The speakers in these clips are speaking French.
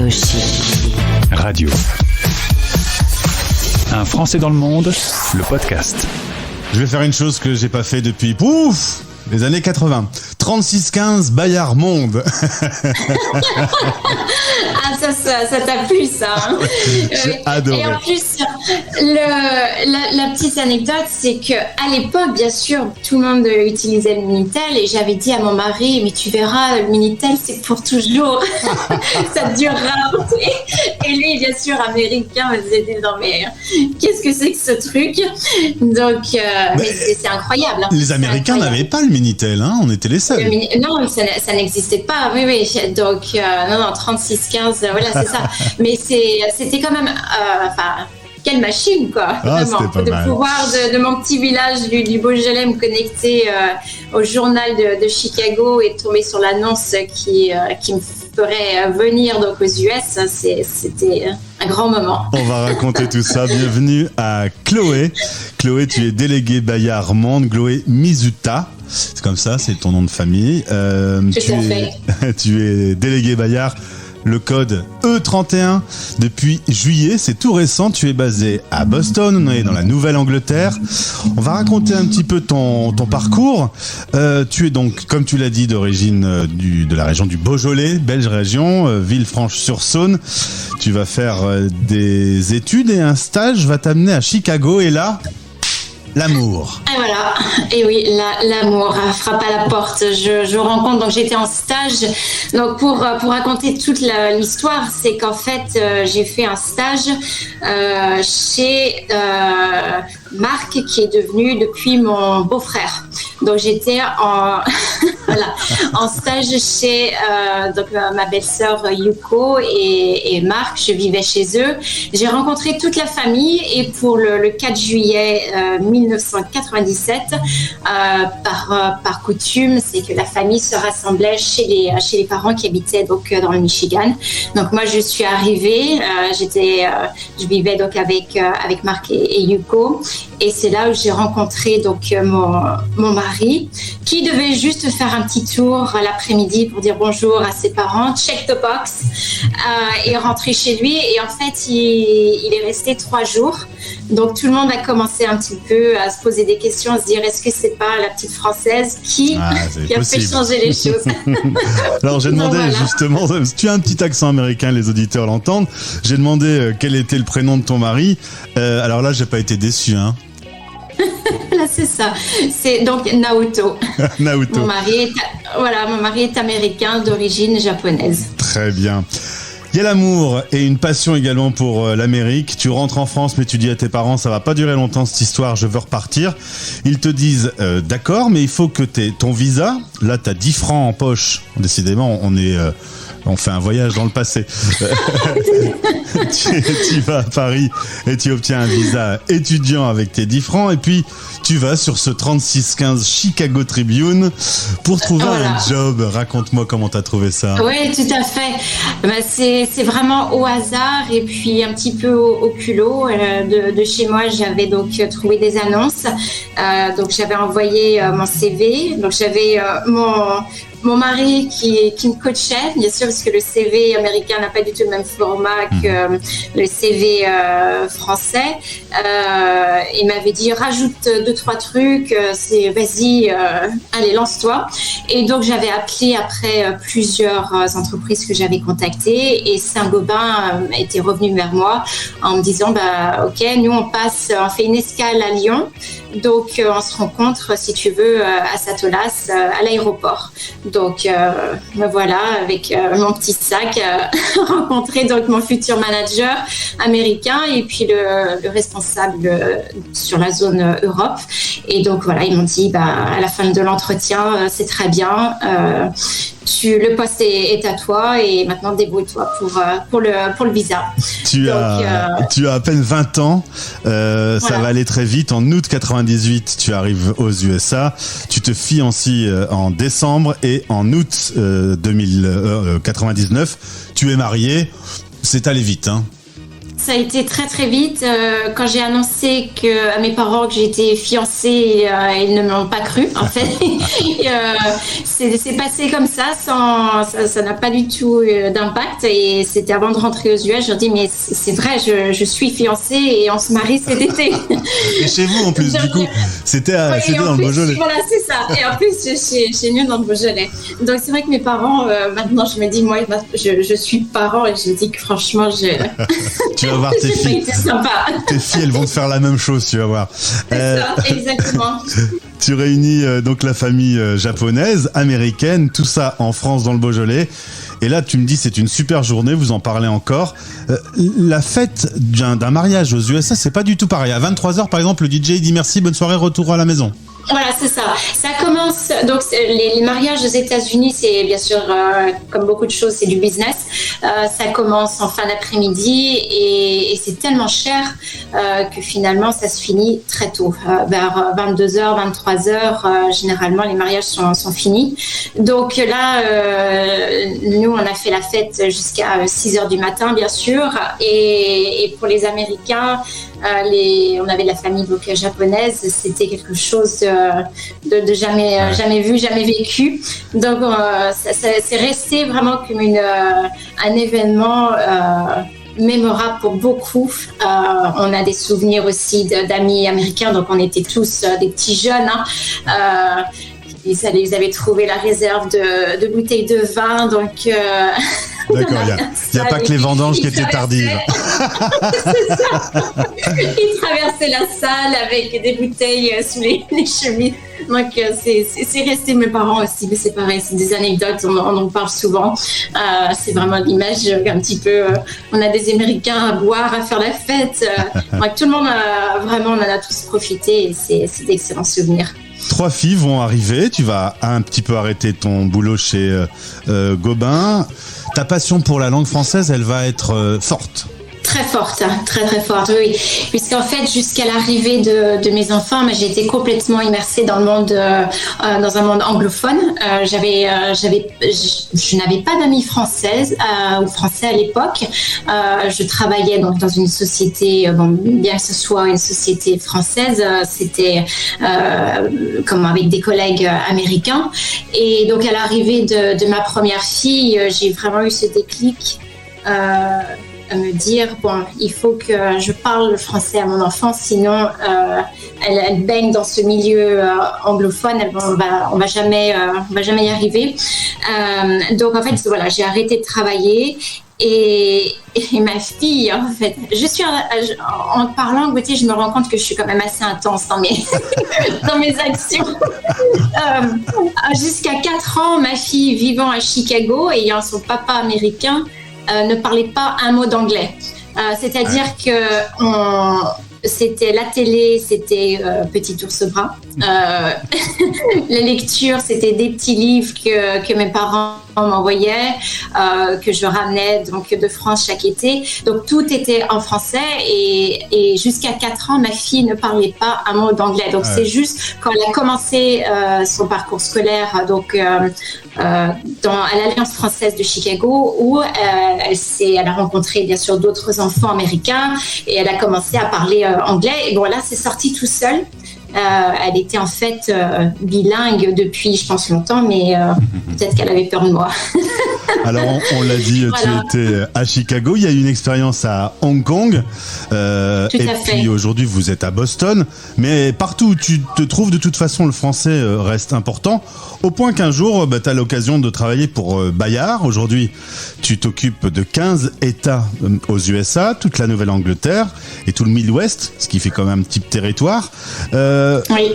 aussi. Radio. Un Français dans le monde, le podcast. Je vais faire une chose que j'ai pas fait depuis les années 80. 3615 Bayard Monde. Ça t'a plu, ça, hein? J'ai adoré. Et en plus, la petite anecdote, c'est que à l'époque, bien sûr, tout le monde utilisait le Minitel et j'avais dit à mon mari, mais tu verras, le Minitel, c'est pour toujours. Ça durera. Et lui, bien sûr, américain, me disait, non, mais qu'est-ce que c'est que ce truc? Donc, mais c'est incroyable. Hein. Les Américains n'avaient pas le Minitel, hein? On était les seuls. Non, ça n'existait pas, oui. Donc, non, 3615, voilà, c'est ça. Mais c'était quand même, quelle machine, quoi, vraiment. De pouvoir, de mon petit village du Beaujolais, me connecter au journal de Chicago et tomber sur l'annonce qui me ferait venir donc aux US, c'était un grand moment. On va raconter tout ça. Bienvenue à Chloé. Chloé, tu es déléguée Bayard Monde, Chloé Mizuta. C'est comme ça, c'est ton nom de famille. Tu es déléguée Bayard. Le code E31 depuis juillet, c'est tout récent. Tu es basé à Boston, on est dans la Nouvelle-Angleterre. On va raconter un petit peu ton parcours. Tu es donc, comme tu l'as dit, d'origine de la région du Beaujolais, belge région, Villefranche-sur-Saône. Tu vas faire des études et un stage va t'amener à Chicago et là... L'amour. Et voilà, et oui, l'amour frappe à la porte. Je rencontre, donc j'étais en stage. Donc pour raconter toute l'histoire, c'est qu'en fait j'ai fait un stage chez Marc, qui est devenu depuis mon beau-frère. Donc j'étais en stage chez ma belle-sœur Yuko et Marc. Je vivais chez eux. J'ai rencontré toute la famille et pour le 4 juillet 1997, par coutume, c'est que la famille se rassemblait chez les parents qui habitaient donc dans le Michigan. Donc moi je suis arrivée, je vivais donc avec Marc et Yuko. Et c'est là où j'ai rencontré donc mon mari, qui devait juste faire un petit tour l'après-midi pour dire bonjour à ses parents, check the box, et rentrer chez lui. Et en fait, il est resté 3 jours. Donc tout le monde a commencé un petit peu à se poser des questions, à se dire est-ce que c'est pas la petite Française qui a fait changer les choses. Alors j'ai demandé justement, tu as un petit accent américain, les auditeurs l'entendent. J'ai demandé quel était le prénom de ton mari. Alors là, j'ai pas été déçu, hein. Là, c'est ça. C'est donc Naoto. Naoto. Mon mari est américain d'origine japonaise. Très bien. Il y a l'amour et une passion également pour l'Amérique. Tu rentres en France, mais tu dis à tes parents, ça va pas durer longtemps cette histoire, je veux repartir. Ils te disent, d'accord, mais il faut que tu aies ton visa. Là, tu as 10 francs en poche. Décidément, on fait un voyage dans le passé. Tu vas à Paris et tu obtiens un visa étudiant avec tes 10 francs. Et puis, tu vas sur ce 3615 Chicago Tribune pour trouver un job. Raconte-moi comment tu as trouvé ça. Oui, tout à fait. C'est vraiment au hasard et puis un petit peu au culot. De chez moi, j'avais donc trouvé des annonces. Donc, j'avais envoyé mon CV. Donc, j'avais mon mari qui me coachait, bien sûr, parce que le CV américain n'a pas du tout le même format que le CV français. Il m'avait dit, rajoute 2-3 trucs, vas-y, allez, lance-toi. Et donc, j'avais appelé après plusieurs entreprises que j'avais contactées et Saint-Gobain était revenu vers moi en me disant, ok, nous, on fait une escale à Lyon. Donc, on se rencontre, si tu veux, à Satolas, à l'aéroport. Donc, me voilà avec mon petit sac, rencontrer donc mon futur manager américain et puis le responsable sur la zone Europe. Et donc, voilà, ils m'ont dit, à la fin de l'entretien, c'est très bien. Le poste est à toi et maintenant débrouille-toi pour le visa. Tu as à peine 20 ans, ça va aller très vite. En août 98, tu arrives aux USA, tu te fiancies en décembre et en août 99, tu es marié. C'est allé vite, hein. Ça a été très très vite. Quand j'ai annoncé à mes parents que j'étais fiancée, ils ne m'ont pas cru en fait. C'est passé comme ça, ça n'a pas du tout d'impact. Et c'était avant de rentrer aux US, je leur dis mais c'est vrai, je suis fiancée et on se marie cet été. Et chez vous en plus, du coup, c'était dans le Beaujolais. Voilà, c'est ça. Et en plus, chez nous dans le Beaujolais. Donc c'est vrai que mes parents, maintenant je me dis, moi je suis parent et je me dis que franchement, tu vas voir tes filles. Tes filles, elles vont te faire la même chose, tu vas voir. C'est ça, exactement. Tu réunis donc la famille japonaise, américaine, tout ça en France dans le Beaujolais. Et là, tu me dis, c'est une super journée, vous en parlez encore. La fête d'un mariage aux USA, c'est pas du tout pareil. À 23h, par exemple, le DJ dit merci, bonne soirée, retour à la maison. Voilà, c'est ça. Ça commence. Donc, les mariages aux États-Unis, c'est bien sûr, comme beaucoup de choses, c'est du business. Ça commence en fin d'après-midi et c'est tellement cher que finalement, ça se finit très tôt. Vers 22h, 23h, généralement, les mariages sont finis. Donc là, nous, on a fait la fête jusqu'à 6h du matin, bien sûr. Et pour les Américains, on avait la famille donc japonaise, c'était quelque chose de jamais vu, jamais vécu. Donc c'est resté vraiment comme un événement mémorable pour beaucoup. On a des souvenirs aussi d'amis américains, donc on était tous des petits jeunes. Ils avaient trouvé la réserve de bouteilles de vin, donc. D'accord, il n'y a pas que les vendanges qui étaient tardives. C'est ça. Ils traversaient la salle avec des bouteilles sous les chemises. Donc, c'est resté mes parents aussi, mais c'est pareil, c'est des anecdotes, on en parle souvent. C'est vraiment l'image un petit peu. On a des Américains à boire, à faire la fête. Donc, tout le monde, vraiment, on en a tous profité et c'est d'excellents souvenirs. 3 filles vont arriver, tu vas un petit peu arrêter ton boulot chez Gobain. Ta passion pour la langue française, elle va être forte. Très forte, très forte, oui. Puisqu'en fait, jusqu'à l'arrivée de mes enfants, j'ai été complètement immersée dans le monde, dans un monde anglophone. Je n'avais pas d'amis françaises ou français à l'époque. Je travaillais donc dans une société, bien que ce soit une société française, c'était comme avec des collègues américains. Et donc à l'arrivée de ma première fille, j'ai vraiment eu ce déclic. À me dire il faut que je parle le français à mon enfant, sinon elle baigne dans ce milieu anglophone, on va jamais y arriver. Donc en fait voilà, j'ai arrêté de travailler et ma fille, en fait, en parlant, Gauthier, je me rends compte que je suis quand même assez intense dans mes actions. Jusqu'à 4 ans, ma fille vivant à Chicago, ayant son papa américain, ne parlait pas un mot d'anglais. C'est-à-dire que c'était la télé, c'était Petit ours brun. La lecture, c'était des petits livres que mes parents m'envoyaient, que je ramenais donc de France chaque été. Donc tout était en français et jusqu'à 4 ans, ma fille ne parlait pas un mot d'anglais. Donc c'est juste quand elle a commencé son parcours scolaire donc à l'Alliance française de Chicago où elle a rencontré bien sûr d'autres enfants américains et elle a commencé à parler anglais. Et bon là, c'est sorti tout seul. Elle était en fait bilingue depuis, je pense, longtemps, mais peut-être qu'elle avait peur de moi. Alors, on l'a dit, voilà. Tu étais à Chicago, il y a eu une expérience à Hong Kong, puis aujourd'hui, vous êtes à Boston. Mais partout où tu te trouves, de toute façon, le français reste important, au point qu'un jour, tu as l'occasion de travailler pour Bayard. Aujourd'hui, tu t'occupes de 15 États aux USA, toute la Nouvelle-Angleterre et tout le Midwest, ce qui fait quand même un petit territoire. Oui.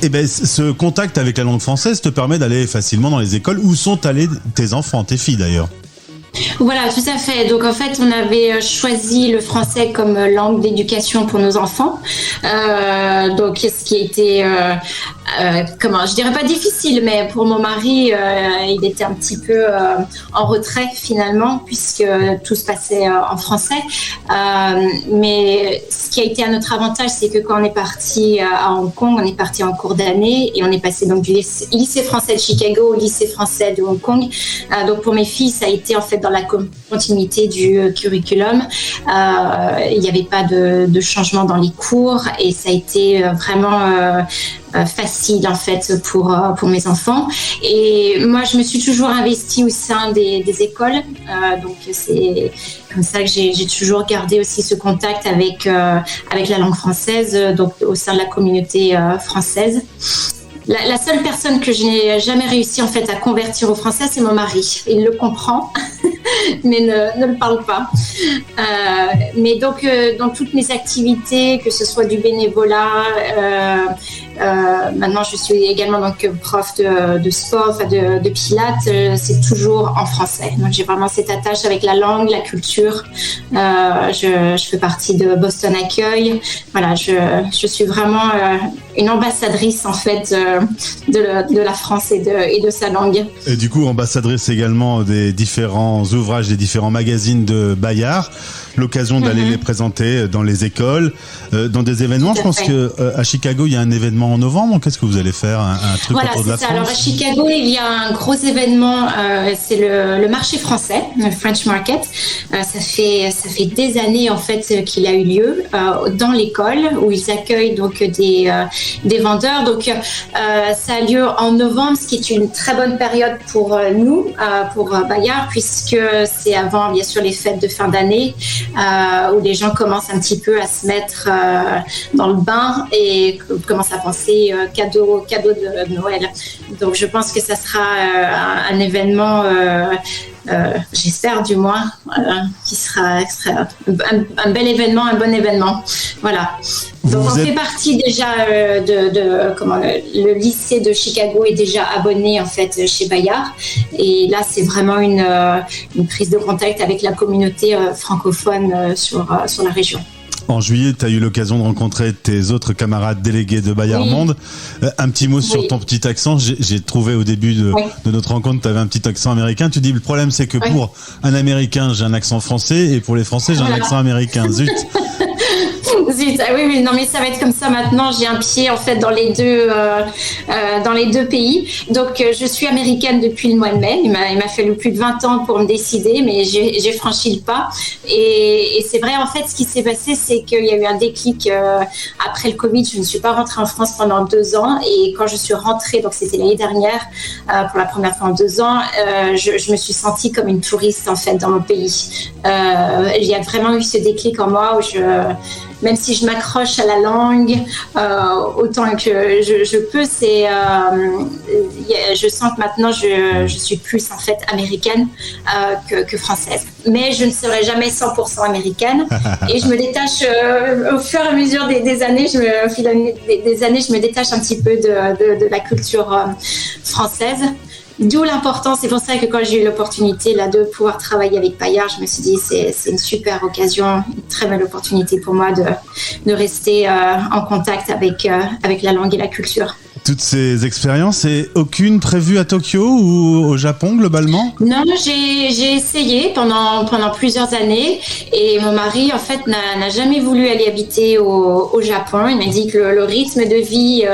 Et ce contact avec la langue française te permet d'aller facilement dans les écoles. Où sont allés tes enfants, tes filles d'ailleurs? Voilà, tout à fait. Donc en fait, on avait choisi le français comme langue d'éducation pour nos enfants. Donc ce qui a été je dirais pas difficile, mais pour mon mari, il était un petit peu en retrait finalement, puisque tout se passait en français. Mais ce qui a été à notre avantage, c'est que quand on est parti à Hong Kong, on est parti en cours d'année et on est passé donc du lycée français de Chicago au lycée français de Hong Kong. Donc pour mes filles, ça a été en fait dans la continuité du curriculum. Il n'y avait pas de changement dans les cours et ça a été vraiment facile en fait pour mes enfants. Et moi, je me suis toujours investie au sein des écoles. Donc c'est comme ça que j'ai toujours gardé aussi ce contact avec la langue française, donc au sein de la communauté française. La seule personne que je n'ai jamais réussi en fait à convertir au français, c'est mon mari. Il le comprend, mais ne le parle pas. Mais donc, dans toutes mes activités, que ce soit du bénévolat, maintenant je suis également donc prof de sport, enfin de pilates, c'est toujours en français. Donc j'ai vraiment cette attache avec la langue, la culture. Je fais partie de Boston Accueil. Voilà, je suis vraiment une ambassadrice en fait de la France et de sa langue. Et du coup, ambassadrice également des différents ouvrages, des différents magazines de Bayard. L'occasion d'aller les présenter dans les écoles, dans des événements. Je pense que à Chicago, il y a un événement en novembre. Qu'est-ce que vous allez faire, un truc autour de la France? Alors à Chicago, il y a un gros événement. C'est le marché français, le French Market. Ça fait des années en fait qu'il a eu lieu dans l'école où ils accueillent donc des vendeurs. Donc ça a lieu en novembre, ce qui est une très bonne période pour nous, pour Bayard, puisque c'est avant bien sûr les fêtes de fin d'année. Où les gens commencent un petit peu à se mettre dans le bain et commencent à penser cadeaux de Noël. Donc je pense que ça sera un événement, j'espère du moins, qui sera un bel événement, un bon événement. Voilà. Donc on fait partie déjà le lycée de Chicago est déjà abonné en fait chez Bayard et là c'est vraiment une prise de contact avec la communauté francophone sur la région. En juillet, tu as eu l'occasion de rencontrer tes autres camarades délégués de Bayard Monde. Un petit mot sur ton petit accent. J'ai trouvé au début de notre rencontre, tu avais un petit accent américain. Tu dis, le problème, c'est que pour un Américain, j'ai un accent français et pour les Français, j'ai un accent américain. Zut. Zut, oui, non mais ça va être comme ça maintenant. J'ai un pied en fait dans les deux pays. Donc je suis américaine depuis le mois de mai. Il m'a fallu plus de 20 ans pour me décider, mais j'ai franchi le pas. Et c'est vrai en fait, ce qui s'est passé, c'est qu'il y a eu un déclic après le Covid. Je ne suis pas rentrée en France pendant 2 ans et quand je suis rentrée, donc c'était l'année dernière, pour la première fois en 2 ans, je me suis sentie comme une touriste en fait dans mon pays. Il y a vraiment eu ce déclic en moi où même si je m'accroche à la langue autant que je peux, je sens que maintenant je suis plus en fait américaine que française. Mais je ne serai jamais 100% américaine et je me détache au fur et à mesure des années. Je me détache un petit peu de la culture française. D'où l'importance, c'est pour ça que quand j'ai eu l'opportunité là, de pouvoir travailler avec Bayard, je me suis dit c'est une super occasion, une très belle opportunité pour moi de rester en contact avec la langue et la culture. Toutes ces expériences et aucune prévue à Tokyo ou au Japon globalement? Non, j'ai essayé pendant plusieurs années et mon mari en fait n'a jamais voulu aller habiter au Japon. Il m'a dit que le rythme de vie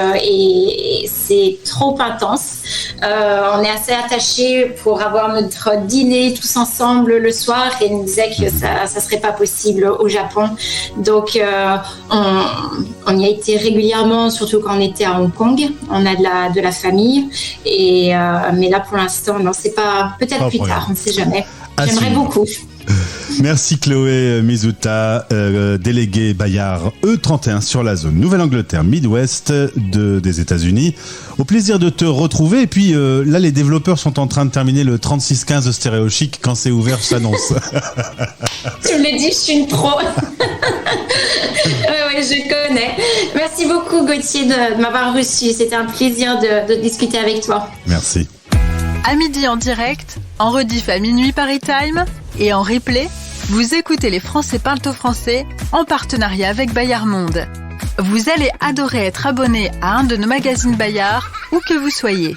c'est trop intense. On est assez attachés pour avoir notre dîner tous ensemble le soir et il nous disait que ça serait pas possible au Japon. Donc on y a été régulièrement, surtout quand on était à Hong Kong. On a de la famille mais là pour l'instant non, c'est pas, peut-être plus tard, on ne sait jamais. J'aimerais beaucoup. Merci Chloé Mizuta, déléguée Bayard E31 sur la zone Nouvelle-Angleterre, Midwest des États-Unis. Au plaisir de te retrouver. Et puis là, les développeurs sont en train de terminer le 3615 Stéréo Chic. Quand c'est ouvert, je t'annonce. Tu me l'as dit, je suis une pro. Oui, je connais. Merci beaucoup Gauthier de m'avoir reçu. C'était un plaisir de discuter avec toi. Merci. À midi en direct, en rediff à minuit Paris Time et en replay, vous écoutez Les Français parlent au français en partenariat avec Bayard Monde. Vous allez adorer être abonné à un de nos magazines Bayard, où que vous soyez.